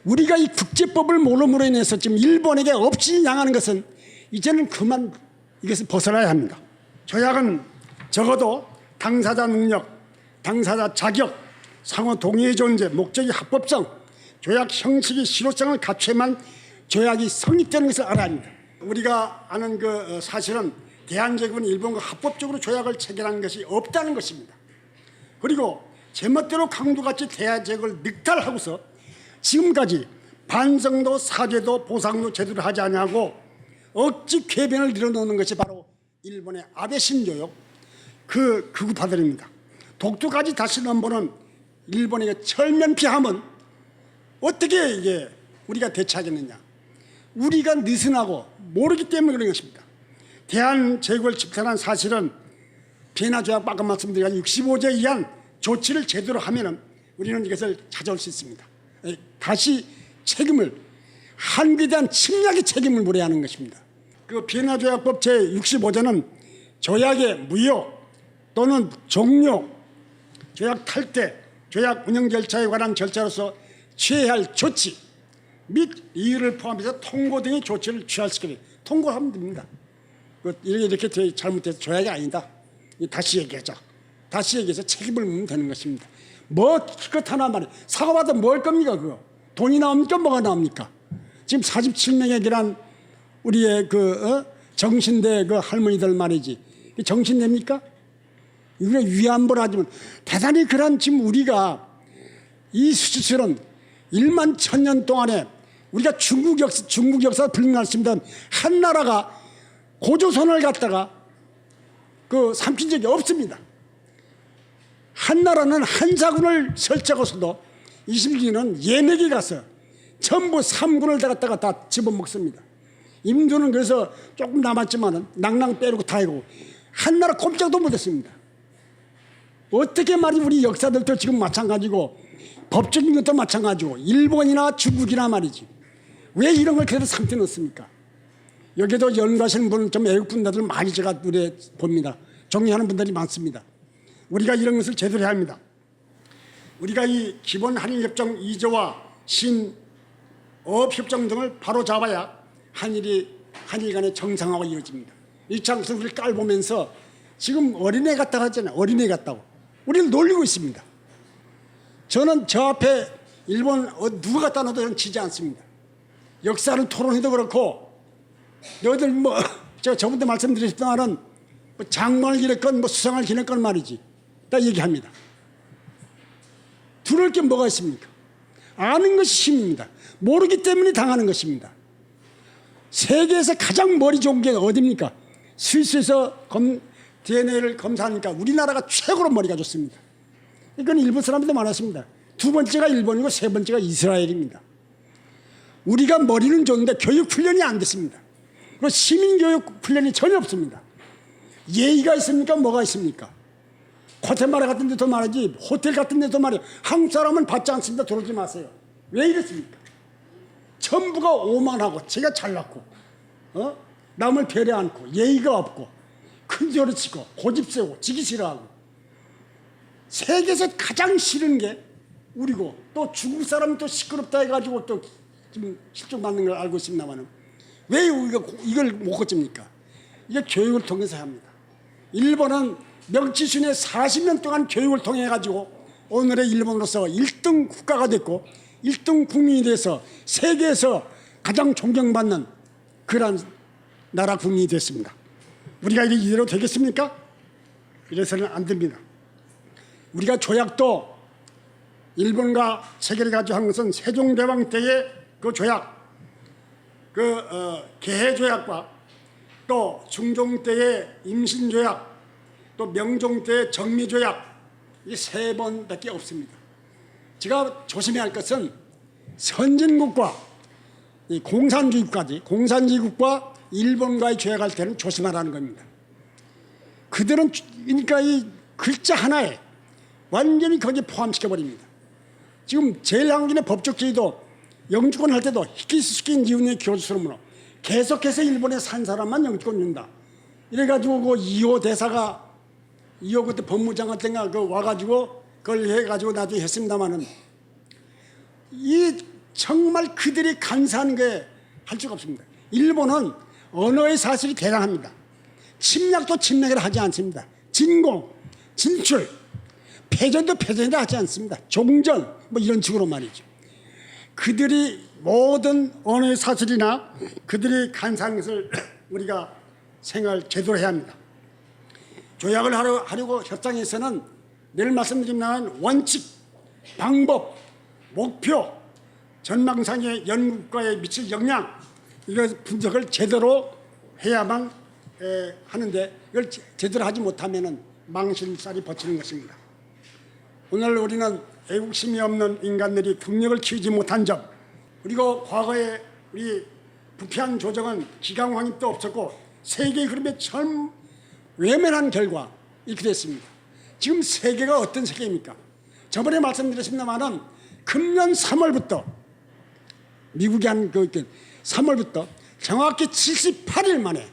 우리가 이 국제법을 모름으로 인해서 지금 일본에게 없이 양하는 것은 이제는 그만 이것을 벗어나야 합니다. 조약은 적어도 당사자 능력, 당사자 자격, 상호 동의의 존재, 목적이 합법성, 조약 형식의 실효성을 갖춰야만 조약이 성립되는 것을 알아야 합니다. 우리가 아는 그 사실은 대한제국은 일본과 합법적으로 조약을 체결한 것이 없다는 것입니다. 그리고 제멋대로 강도같이 대한제국을 늑탈하고서 지금까지 반성도 사죄도 보상도 제대로 하지 않냐고 억지 궤변을 늘어놓는 것이 바로 일본의 아베 신조요 그 극우파들입니다. 독도까지 다시 넘보는 일본에게 철면피하면 어떻게 이게 우리가 대처하겠느냐. 우리가 느슨하고 모르기 때문에 그런 것입니다. 대한제국을 집권한 사실은 비엔나조약 아까 말씀드린 65제 이한 조치를 제대로 하면은 우리는 이것을 찾아올 수 있습니다. 다시 책임을 한국에 대한 침략의 책임을 물어야 하는 것입니다. 그 비엔나조약법 제65조는 조약의 무효 또는 종료, 조약 탈퇴, 조약 운영 절차에 관한 절차로서 취해야 할 조치 및 이유를 포함해서 통고 등의 조치를 취할 수 있게 통고하면 됩니다. 이렇게 잘못해서 조약이 아니다. 다시 얘기하자. 다시 얘기해서 책임을 묻으면 되는 것입니다. 뭐 기껏 하나 말이에요. 사과받아 뭘 겁니까 그거. 돈이 나옵니까 뭐가 나옵니까. 지금 47명의 그런 우리의 정신대 그 할머니들 말이지. 정신됩니까? 우리가 위안부를 하지만 대단히 그런 지금 우리가 이 수치스러운 1만 1000년 동안에 우리가 중국 역사 불명할 수 있는 한 나라가 고조선을 갖다가 삼킨 적이 없습니다. 한 나라는 한사군을 설치하고서도 21기는 예맥에 가서 전부 3군을 갖다가 다 집어먹습니다. 임두는 그래서 조금 남았지만은 낭낭 빼고 다 해고 한 나라 꼼짝도 못했습니다. 어떻게 말이 우리 역사들도 지금 마찬가지고 법적인 것도 마찬가지고 일본이나 중국이나 말이지 왜 이런 걸 그래도 삼켜 놓습니까? 여기도 연구하시는 분은 좀 외국 분들 많이 제가 눈에 봅니다. 존경하는 분들이 많습니다. 우리가 이런 것을 제대로 해야 합니다. 우리가 이 기본 한일협정 2조와 신어업협정 등을 바로 잡아야 한일 간의 정상화가 이어집니다. 이창수 우리를 깔보면서 지금 어린애 같다고 하잖아요. 어린애 같다고. 우리를 놀리고 있습니다. 저는 저 앞에 일본 누가 갖다 놔도 저는 지지 않습니다. 역사를 토론해도 그렇고 너희들 제가 저번에 말씀드렸지만은 장관을 기냈건 수상을 기냈건 말이지 다 얘기합니다. 두려울 게 뭐가 있습니까? 아는 것이 힘입니다. 모르기 때문에 당하는 것입니다. 세계에서 가장 머리 좋은 게 어디입니까? 스위스에서 DNA를 검사하니까 우리나라가 최고로 머리가 좋습니다. 이건 일본 사람들도 많았습니다. 두 번째가 일본이고 세 번째가 이스라엘입니다. 우리가 머리는 좋은데 교육 훈련이 안 됐습니다. 그리고 시민교육 훈련이 전혀 없습니다. 예의가 있습니까? 뭐가 있습니까? 과테말라 같은 데도 말이지 호텔 같은 데도 말이에요. 한국 사람은 받지 않습니다. 들어오지 마세요. 왜 이랬습니까? 전부가 오만하고 제가 잘났고 남을 배려 않고 예의가 없고 큰 소리 치고 고집 세우고 지기 싫어하고 세계에서 가장 싫은 게 우리고 또 중국 사람은 또 시끄럽다 해가지고 또 지금 실종받는 걸 알고 있습니다만은 왜 우리가 이걸 못 고칩니까? 이게 교육을 통해서 합니다. 일본은 명치순의 40년 동안 교육을 통해 가지고 오늘의 일본으로서 1등 국가가 됐고 1등 국민이 돼서 세계에서 가장 존경받는 그런 나라 국민이 됐습니다. 우리가 이대로 되겠습니까? 이래서는 안 됩니다. 우리가 조약도 일본과 체결해 가지고 한 것은 세종대왕 때의 그 조약, 개해조약과 또 중종 때의 임신조약, 또 명종 때의 정미조약 이 세 번밖에 없습니다. 제가 조심해야 할 것은 선진국과 이 공산주의국과 일본과의 조약할 때는 조심하라는 겁니다. 그들은 그러니까 이 글자 하나에 완전히 거기에 포함시켜버립니다. 지금 제1항진의 법적주의도 영주권 할 때도 히키스키 니운의 교수로문으로 계속해서 일본에 산 사람만 영주권 준다. 이래가지고 그 이호 대사가 이호 그때 법무장관 때가 와가지고 그걸 해가지고 나중에 했습니다마는 이 정말 그들이 간사한 게 할 수가 없습니다. 일본은 언어의 사실이 대단합니다. 침략도 침략을 하지 않습니다. 진공, 진출, 패전도 패전이라 하지 않습니다. 종전 뭐 이런 식으로 말이죠. 그들이 모든 언어의 사실이나 그들이 간사한 것을 우리가 생각을 제대로 해야 합니다. 조약을 하려고 협상에서는 늘 말씀드리면 원칙, 방법, 목표, 전망상의 연구국가에 미칠 영향, 이거 분석을 제대로 해야만 하는데 이걸 제대로 하지 못하면 망신살이 버티는 것입니다. 오늘 우리는 애국심이 없는 인간들이 국력을 키우지 못한 점, 그리고 과거에 우리 부패한 조정은 기강 확립도 없었고 세계의 흐름에 전 외면한 결과 이렇게 됐습니다. 지금 세계가 어떤 세계입니까? 저번에 말씀드렸습니다마는 금년 3월부터 미국이 한 그 3월부터 정확히 78일 만에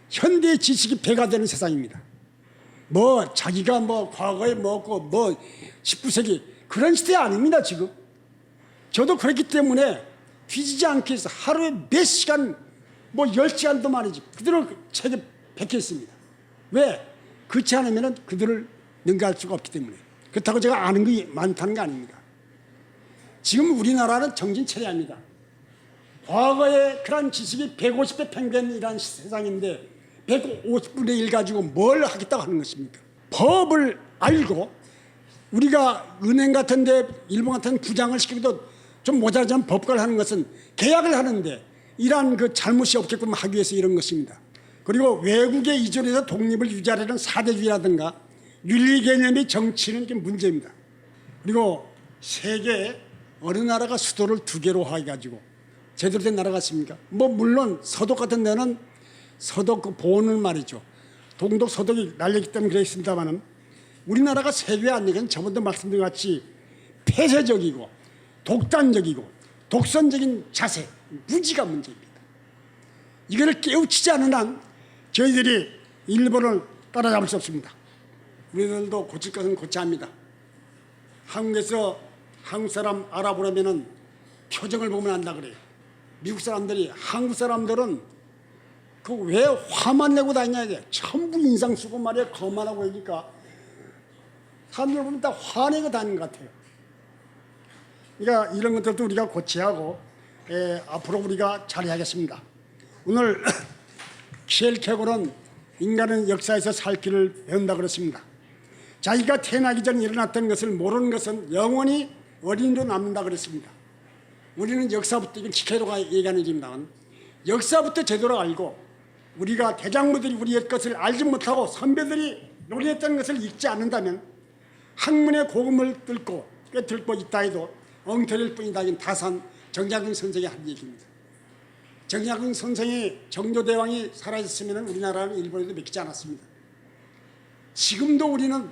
현대 지식이 배가 되는 세상입니다. 뭐 자기가 뭐 과거에 먹고 뭐 19세기 그런 시대 아닙니다. 지금 저도 그렇기 때문에 뒤지지 않기 위해서 하루에 몇 시간 뭐 10시간도 말이지 그대로 책에 박혀 있습니다. 왜? 그렇지 않으면 그들을 능가할 수가 없기 때문에. 그렇다고 제가 아는 게 많다는 게 아닙니다. 지금 우리나라는 정신 차려야 합니다. 과거에 그런 지식이 150배 팽배이라는 세상인데 150분의 1 가지고 뭘 하겠다고 하는 것입니까? 법을 알고 우리가 은행 같은 데 일본 같은 부장을 시키기도 좀 모자라지만 법관을 하는 것은 계약을 하는데 이러한 그 잘못이 없게끔 하기 위해서 이런 것입니다. 그리고 외국에 이전해서 독립을 유지하려는 사대주의라든가 윤리 개념의 정치는 문제입니다. 그리고 세계에 어느 나라가 수도를 2개로 해가지고 제대로 된 나라 같습니까? 뭐 물론 서독 같은 데는 서독 그 보호는 말이죠. 동독 서독이 날렸기 때문에 그랬습니다만은 우리나라가 세계에 안 되는 저번도 말씀드린 것 같이 폐쇄적이고 독단적이고 독선적인 자세, 무지가 문제입니다. 이거를 깨우치지 않은 한 저희들이 일본을 따라잡을 수 없습니다. 우리들도 고칠 것은 고쳐야 합니다. 한국에서 한국 사람 알아보려면은 표정을 보면 안다 그래요. 미국 사람들이 한국 사람들은 그 왜 화만 내고 다니냐 이게 전부 인상 쓰고 말이야 거만하고 그러니까 사람들 보면 다 화내고 다니는 것 같아요. 그러니까 이런 것들도 우리가 고쳐야 하고 앞으로 우리가 잘해야겠습니다. 오늘 킬케고는 인간은 역사에서 살 길을 배운다 그랬습니다. 자기가 태어나기 전 일어났던 것을 모르는 것은 영원히 어린이로 남는다 그랬습니다. 우리는 역사부터 이건 킬케고가 얘기하는 겁니다만 역사부터 제대로 알고 우리가 대장부들이 우리의 것을 알지 못하고 선배들이 노래했던 것을 읽지 않는다면 학문의 고금을 뚫고 꿰뚫고 있다 해도 엉터리일 뿐이다. 이건 다산 정약용 선생이 한 얘기입니다. 정약용 선생이 정조대왕이 살아있으면 우리나라는 일본에도 맡기지 않았습니다. 지금도 우리는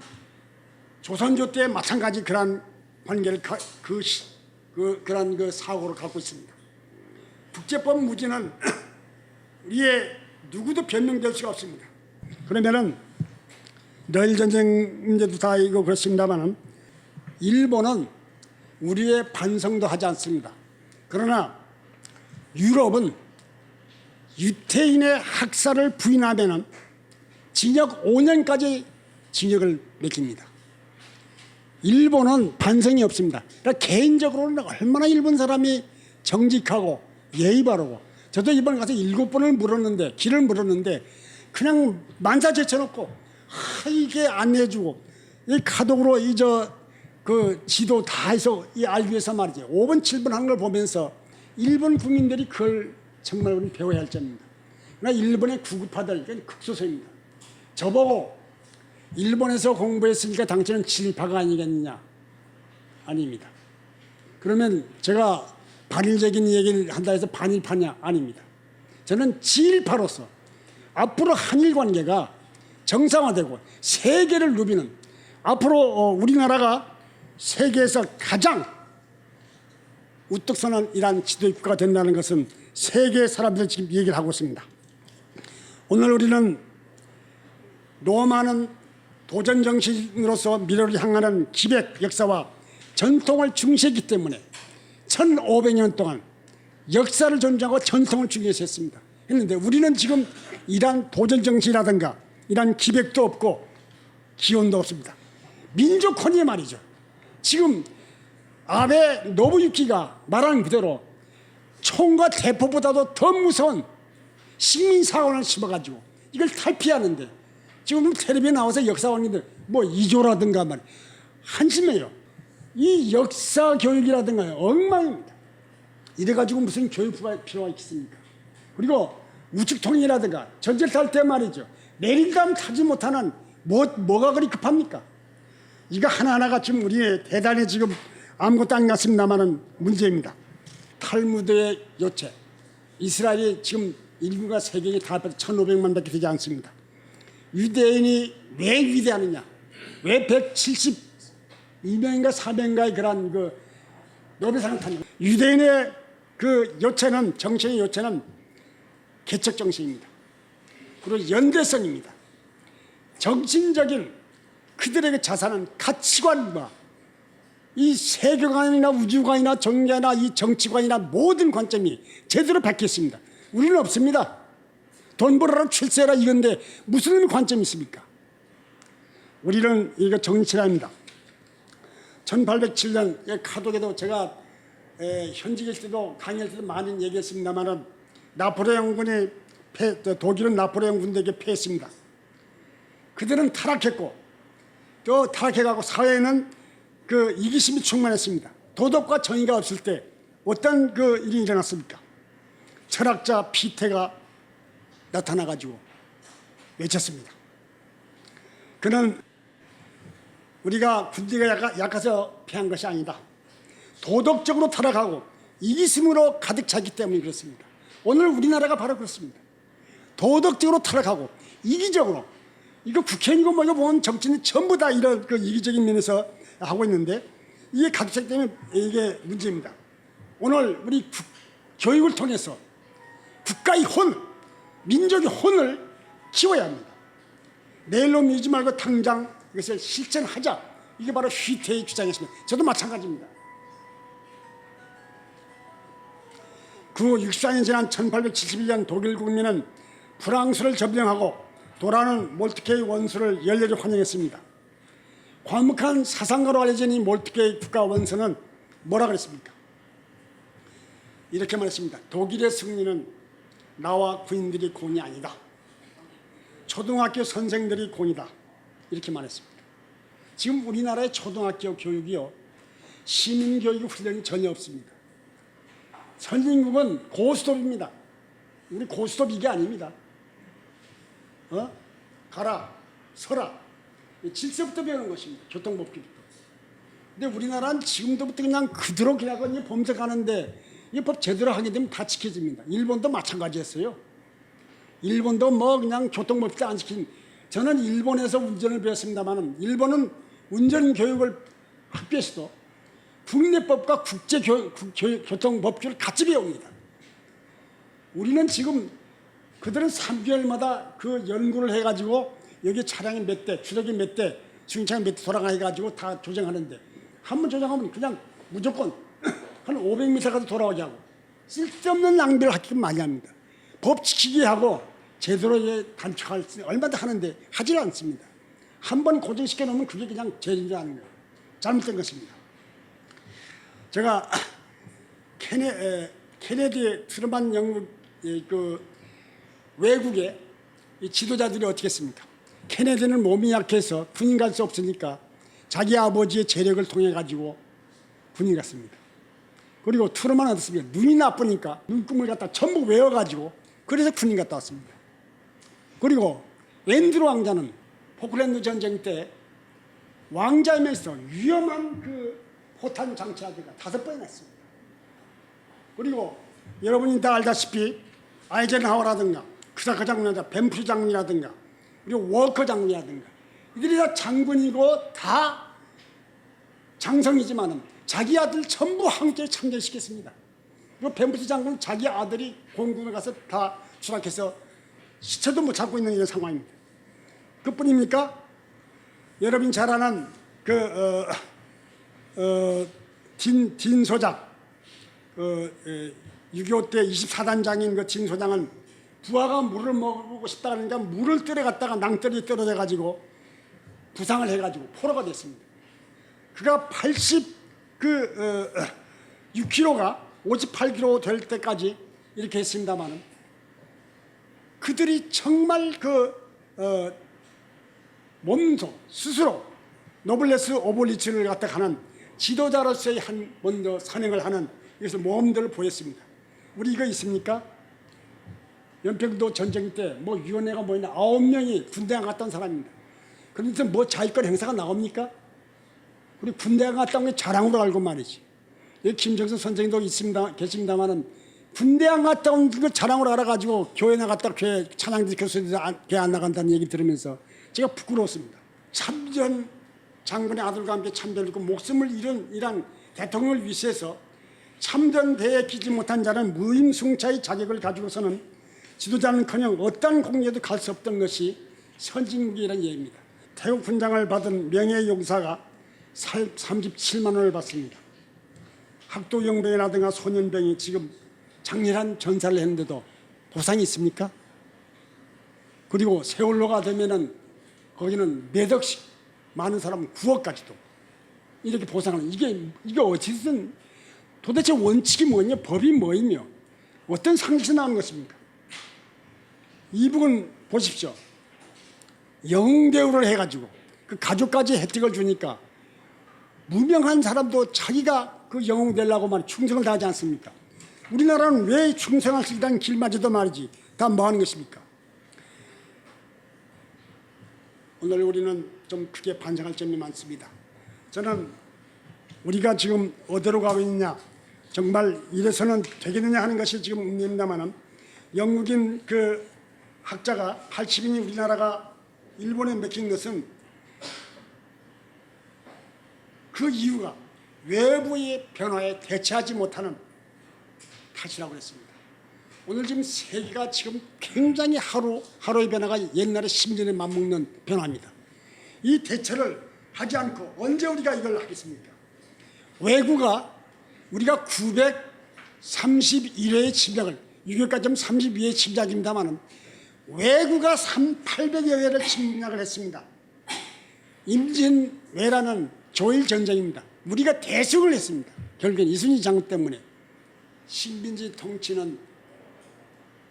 조선조 때 마찬가지 그러한 관계를 그런 그 사고를 갖고 있습니다. 국제법 무지는 우리의 누구도 변명될 수가 없습니다. 그러면은 러일 전쟁 문제도 다 이거 그렇습니다만은 일본은 우리의 반성도 하지 않습니다. 그러나 유럽은 유태인의 학살을 부인하면은 징역 5년까지 징역을 매깁니다. 일본은 반성이 없습니다. 그러니까 개인적으로는 얼마나 일본 사람이 정직하고 예의 바르고 저도 이번에 가서 7번을 물었는데 길을 물었는데 그냥 만사 제쳐놓고 이게 안내해주고 이 카톡으로 그 지도 다 해서 알기 위해서 말이죠. 5번 7번 한 걸 보면서 일본 국민들이 그걸 정말 우리는 배워야 할 점입니다. 그러나 일본의 구급파들 극소수입니다. 저보고 일본에서 공부했으니까 당신은 친일파가 아니겠느냐? 아닙니다. 그러면 제가 반일적인 얘기를 한다 해서 반일파냐? 아닙니다. 저는 지일파로서 앞으로 한일 관계가 정상화되고 세계를 누비는 앞으로 우리나라가 세계에서 가장 우뚝 서는 이러한 지도의 국가가 된다는 것은 세계 사람들이 지금 얘기를 하고 있습니다. 오늘 우리는 로마는 도전 정신으로서 미래를 향하는 기백 역사와 전통을 중시했기 때문에 1500년 동안 역사를 존중하고 전통을 중요시 했습니다. 했는데 우리는 지금 이러한 도전정신이라든가 이러한 기백도 없고 기원도 없습니다. 민족혼이 말이죠. 지금 아베 노부유키가 말하는 그대로 총과 대포보다도 더 무서운 식민사관을 심어가지고 이걸 탈피하는데 지금 텔레비에 나와서 역사원님들 뭐 이조라든가 말 한심해요. 이 역사 교육이라든가 엉망입니다. 이래가지고 무슨 교육부가 필요가 있겠습니까? 그리고 우측통일이라든가 전쟁 탈 때 말이죠. 내린다면 타지 못하는 뭐가 그리 급합니까? 이거 하나하나가 지금 우리의 대단히 지금 아무것도 안 같습니다만은 문제입니다. 탈무드의 요체. 이스라엘이 지금 인구가 세계에 다 1,500만밖에 되지 않습니다. 유대인이 왜 위대하느냐? 왜 172명인가 4명인가의 그런 그 노벨상 탄 유대인의 그 요체는 정신의 요체는 개척 정신입니다. 그리고 연대성입니다. 정신적인 그들에게 자산은 가치관과 이 세계관이나 우주관이나 정계나 이 정치관이나 모든 관점이 제대로 바뀌었습니다. 우리는 없습니다. 돈 벌어라 출세라 이건데 무슨 관점이 있습니까? 우리는 이거 정치랍니다. 1807년 카독에도 제가 현직에 있을 때도 강의할 때도 많이 얘기했습니다만 나폴레옹 군이 독일은 나폴레옹 군대에게 패했습니다. 그들은 타락했고 또 타락해가고 사회에는 그 이기심이 충만했습니다. 도덕과 정의가 없을 때 어떤 그 일이 일어났습니까? 철학자 피테가 나타나가지고 외쳤습니다. 그는 우리가 군대가 약해서 패한 것이 아니다. 도덕적으로 타락하고 이기심으로 가득 찼기 때문에 그렇습니다. 오늘 우리나라가 바로 그렇습니다. 도덕적으로 타락하고 이기적으로 이거 국회의원이고 뭐 이거 보면 정치는 전부 다 이런 그 이기적인 면에서 하고 있는데 이게 가득 찼기 때문에 이게 문제입니다. 오늘 우리 교육을 통해서 국가의 혼, 민족의 혼을 키워야 합니다. 내일로 미루지 말고 당장 이것을 실천하자. 이게 바로 휘태의 주장이었습니다. 저도 마찬가지입니다. 그 64년 지난 1871년 독일 국민은 프랑스를 점령하고 돌아오는 몰트케의 원수를 열렬히 환영했습니다. 과묵한 사상가로 알려진 이 몰트케의 국가 원수는 뭐라 그랬습니까? 이렇게 말했습니다. 독일의 승리는 나와 군인들이 공이 아니다. 초등학교 선생들이 공이다. 이렇게 말했습니다. 지금 우리나라의 초등학교 교육이요, 시민교육 훈련이 전혀 없습니다. 선진국은 고스톱입니다. 우리 고스톱 이게 아닙니다. 가라, 서라. 질서부터 배우는 것입니다. 교통법규부터. 근데 우리나라는 지금부터 그냥 그대로 그냥 범죄 가는데 이 법 제대로 하게 되면 다 지켜집니다. 일본도 마찬가지였어요. 일본도 뭐 그냥 교통법규도 안 지킨. 저는 일본에서 운전을 배웠습니다만 일본은 운전교육을 학교에서도 국내법과 국제교통법규를 같이 배웁니다. 우리는 지금 그들은 3개월마다 그 연구를 해가지고 여기 차량이 몇 대, 추력이 몇 대, 승차가 몇 대 돌아가 해가지고 다 조정하는데 한 번 조정하면 그냥 무조건 한 500m까지 돌아오게 하고 쓸데없는 낭비를 하기끔 많이 합니다. 법 지키게 하고 제대로 단축할 수 얼마나 하는데 하질 않습니다. 한 번 고정시켜 놓으면 그게 그냥 죄인 줄 아는 거예요. 잘못된 것입니다. 제가 케네디 트루만 영국 그 외국의 이 지도자들이 어떻게 했습니까? 케네디는 몸이 약해서 군인 갈 수 없으니까 자기 아버지의 재력을 통해 가지고 군인 갔습니다. 그리고 트루만은 어떻습니까? 눈이 나쁘니까 눈금을 갖다 전부 외워가지고 그래서 군인 갔다 왔습니다. 그리고 앤드루 왕자는 포클랜드 전쟁 때 왕자이면서 위험한 그 포탄 장치하기가 5번이나 했습니다. 그리고 여러분이 다 알다시피 아이젠하워라든가 크사크 장군이라든가 벤프리 장군이라든가 그리고 워커 장군이라든가 이들이 다 장군이고 다 장성이지만은 자기 아들 전부 함께 참전시켰습니다. 그리고 벤프리 장군은 자기 아들이 공군에 가서 다 추락해서 시체도 못 찾고 있는 이런 상황입니다. 그뿐입니까? 여러분 잘 아는 딘 소작 6.25 때 24단장인 그 진 소장은 부하가 물을 먹고 싶다 그러니까 물을 떨어갔다가 낭떠러지 떨어져 가지고 부상을 해가지고 포로가 됐습니다. 그가 6kg가 58kg 될 때까지 이렇게 했습니다만은 그들이 정말 몸소 스스로 노블레스 오블리츠를 갖다 가는 지도자로서의 먼저 선행을 하는 그래서 모험들을 보였습니다. 우리 이거 있습니까? 연평도 전쟁 때 뭐 위원회가 뭐냐 9명이 군대 안 갔던 사람입니다. 그런데 뭐 자위권 행사가 나옵니까? 우리 군대 안 갔다 온 게 자랑으로 알고 말이지. 여기 김정선 선생님도 계십니다만은 군대 안 갔다 온 걸 자랑으로 알아가지고 교회 나갔다 교회 찬양대 교수들 교회 안 나간다는 얘기 들으면서 제가 부끄러웠습니다. 참전 장군의 아들과 함께 참전했고 목숨을 잃은 이란 대통령을 위시해서 참전대에 끼지 못한 자는 무임승차의 자격을 가지고서는 지도자는커녕 어떤 공예도 갈 수 없던 것이 선진국이라는 얘기입니다. 태국 훈장을 받은 명예용사가 37만 원을 받습니다. 학도영병이라든가 소년병이 지금 장렬한 전사를 했는데도 보상이 있습니까? 그리고 세월호가 되면은 거기는 몇 억씩 많은 사람은 9억까지도 이렇게 보상을 이게 어찌든 도대체 원칙이 뭐냐 법이 뭐이며 어떤 상식이 나오는 것입니까? 이북은 보십시오. 영웅대우를 해가지고 그 가족까지 혜택을 주니까 무명한 사람도 자기가 그 영웅 되려고 말 충성을 다하지 않습니까? 우리나라는 왜 충성할 수 있다는 길마저도 말이지 다 뭐하는 것입니까? 오늘 우리는 좀 크게 반성할 점이 많습니다. 저는 우리가 지금 어디로 가고 있느냐 정말 이래서는 되겠느냐 하는 것이 지금 문제입니다만 영국인 그 학자가 80인이 우리나라가 일본에 맡긴 것은 그 이유가 외부의 변화에 대처하지 못하는 탓이라고 했습니다. 오늘 지금 세계가 지금 굉장히 하루의 변화가 옛날에 10년에 맞먹는 변화입니다. 이 대처를 하지 않고 언제 우리가 이걸 하겠습니까? 외구가 우리가 931회의 침략을 6.25까지 32회의 침략입니다만 외구가 800여 회를 침략을 했습니다. 임진왜란은 조일 전쟁입니다. 우리가 대승을 했습니다. 결국엔 이순신 장군 때문에. 식민지 통치는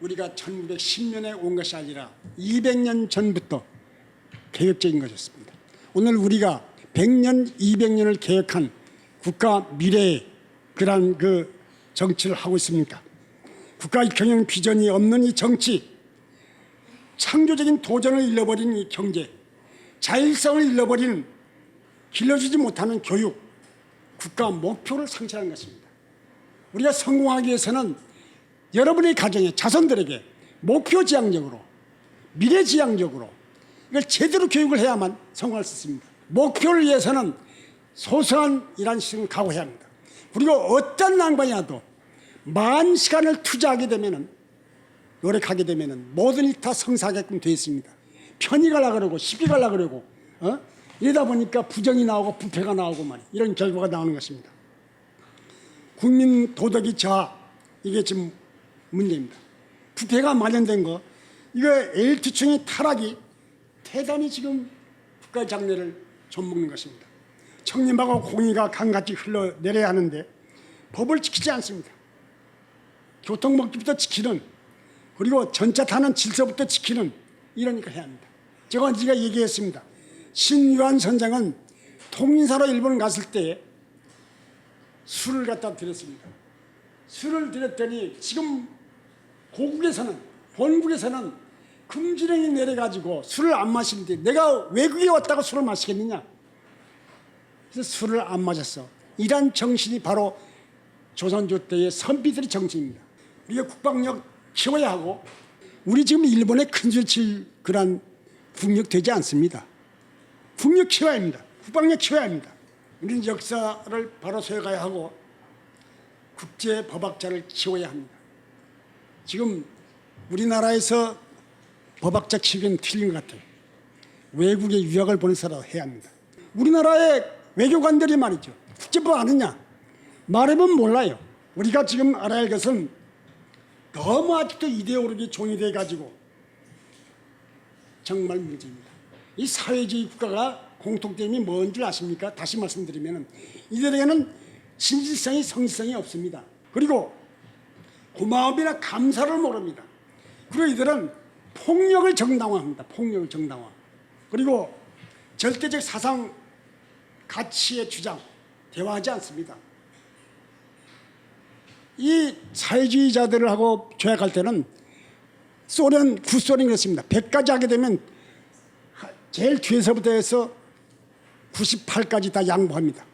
우리가 1910년에 온 것이 아니라 200년 전부터 계획적인 것이었습니다. 오늘 우리가 100년, 200년을 계획한 국가 미래의 그러한 그 정치를 하고 있습니까? 국가 경영 비전이 없는 이 정치, 창조적인 도전을 잃어버린 이 경제, 자율성을 잃어버린 길러주지 못하는 교육, 국가 목표를 상실한 것입니다. 우리가 성공하기 위해서는 여러분의 가정에 자손들에게 목표지향적으로 미래지향적으로 이걸 제대로 교육을 해야만 성공할 수 있습니다. 목표를 위해서는 소소한 이런 시간을 각오해야 합니다. 그리고 어떤 난관이라도 만 시간을 투자하게 되면은 노력하게 되면은 모든 일 다 성사하게끔 되어 있습니다. 편히 가려고 그러고 쉽게 가려고 그러고 이러다 보니까 부정이 나오고 부패가 나오고 말이에요. 이런 결과가 나오는 것입니다. 국민 도덕이 저하 이게 지금 문제입니다. 부패가 만연된 거 이거 엘투층의 타락이 대단히 지금 국가 장래를 좀먹는 것입니다. 청렴하고 공의가 강같이 흘러내려야 하는데 법을 지키지 않습니다. 교통법규부터 지키는 그리고 전차 타는 질서부터 지키는 이러니까 해야 합니다. 제가 얘기했습니다. 신유한 선장은 통인사로 일본 갔을 때 술을 갖다 드렸습니다. 술을 드렸더니 지금 고국에서는 본국에서는 금지령이 내려가지고 술을 안 마시는데 내가 외국에 왔다고 술을 마시겠느냐. 그래서 술을 안 마셨어. 이런 정신이 바로 조선조 때의 선비들의 정신입니다. 우리가 국방력 키워야 하고 우리 지금 일본에 큰소리 칠 그런 국력 되지 않습니다. 국력 키워야 합니다. 국방력 키워야 합니다. 우리는 역사를 바로 세워가야 하고 국제법학자를 키워야 합니다. 지금 우리나라에서 법학자 키우기는 틀린 것 같아요. 외국에 유학을 보내서라도 해야 합니다. 우리나라의 외교관들이 말이죠. 국제법 아느냐? 말해보면 몰라요. 우리가 지금 알아야 할 것은 너무 아직도 이데올로기 종이돼 가지고 정말 문제입니다. 이 사회주의 국가가 공통점이 뭔 줄 아십니까? 다시 말씀드리면 이들에게는 진실성이 성실성이 없습니다. 그리고 고마움이나 감사를 모릅니다. 그리고 이들은 폭력을 정당화합니다. 폭력을 정당화. 그리고 절대적 사상 가치의 주장 대화하지 않습니다. 이 사회주의자들을 하고 조약할 때는 소련, 구소련이 그렇습니다. 100까지 하게 되면 제일 뒤에서부터 해서 98까지 다 양보합니다.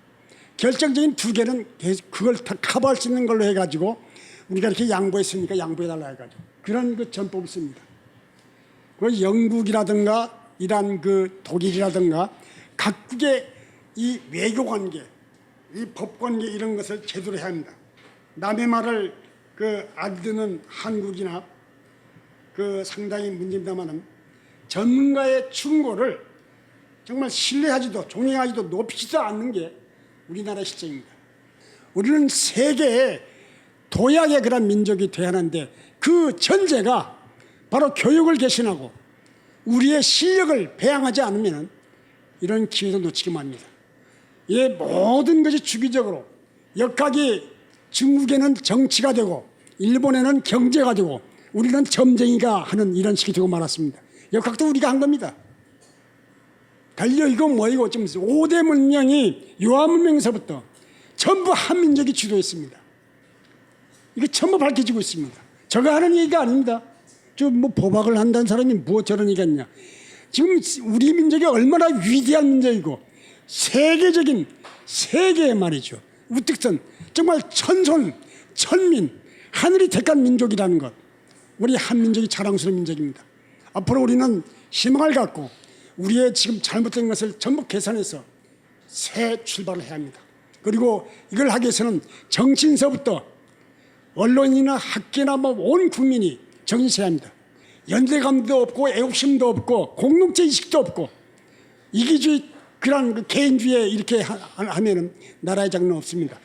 결정적인 두 개는 그걸 다 커버할 수 있는 걸로 해가지고 우리가 이렇게 양보했으니까 양보해달라 해가지고 그런 그 전법을 씁니다. 그 영국이라든가 이란 그 독일이라든가 각국의 이 외교관계, 이 법관계 이런 것을 제대로 해야 합니다. 남의 말을 그 안 듣는 한국이나 그 상당히 문제입니다만은 전문가의 충고를 정말 신뢰하지도 존경하지도 높이지도 않는 게 우리나라의 실정입니다. 우리는 세계의 도약의 그런 민족이 돼야 하는데 그 전제가 바로 교육을 개신하고 우리의 실력을 배양하지 않으면 이런 기회도 놓치기 맙니다. 이 모든 것이 주기적으로 역학이 중국에는 정치가 되고 일본에는 경제가 되고 우리는 점쟁이가 하는 이런 식이 되고 말았습니다. 역학도 우리가 한 겁니다. 달려 이거 뭐이고 지금 5대 문명이 유아문명에서부터 전부 한민족이 주도했습니다. 이게 전부 밝혀지고 있습니다. 저가 하는 얘기가 아닙니다. 저 뭐 도박을 한다는 사람이 뭐 저런 얘기겠냐. 지금 우리 민족이 얼마나 위대한 민족이고 세계적인 세계의 말이죠. 우뚝선 정말 천손 천민 하늘이 택한 민족이라는 것. 우리 한민족이 자랑스러운 민족입니다. 앞으로 우리는 희망을 갖고 우리의 지금 잘못된 것을 전부 개선해서 새 출발을 해야 합니다. 그리고 이걸 하기 위해서는 정치인서부터 언론이나 학계나 뭐 온 국민이 정신차려야 합니다. 연대감도 없고 애국심도 없고 공동체 의식도 없고 이기주의 그런 개인주의에 이렇게 하면은 나라의 장르는 없습니다.